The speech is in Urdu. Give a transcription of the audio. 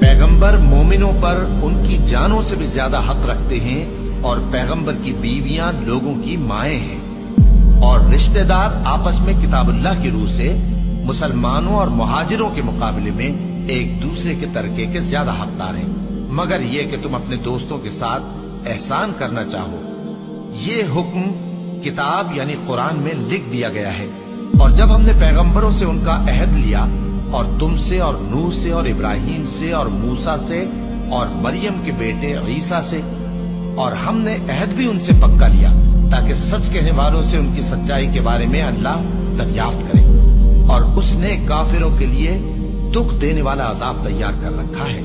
پیغمبر مومنوں پر ان کی جانوں سے بھی زیادہ حق رکھتے ہیں، اور پیغمبر کی بیویاں لوگوں کی مائیں ہیں، اور رشتہ دار آپس میں کتاب اللہ کی روح سے مسلمانوں اور مہاجروں کے مقابلے میں ایک دوسرے کے ترکے کے زیادہ حقدار ہیں، مگر یہ کہ تم اپنے دوستوں کے ساتھ احسان کرنا چاہو۔ یہ حکم کتاب یعنی قرآن میں لکھ دیا گیا ہے، اور جب ہم نے پیغمبروں سے ان کا عہد لیا، اور تم سے اور نوح سے اور ابراہیم سے اور موسیٰ سے اور مریم کے بیٹے عیسیٰ سے، اور ہم نے عہد بھی ان سے پکا لیا تاکہ سچ کہنے والوں سے ان کی سچائی کے بارے میں اللہ دریافت کرے، اور اس نے کافروں کے لیے دکھ دینے والا عذاب تیار کر رکھا ہے۔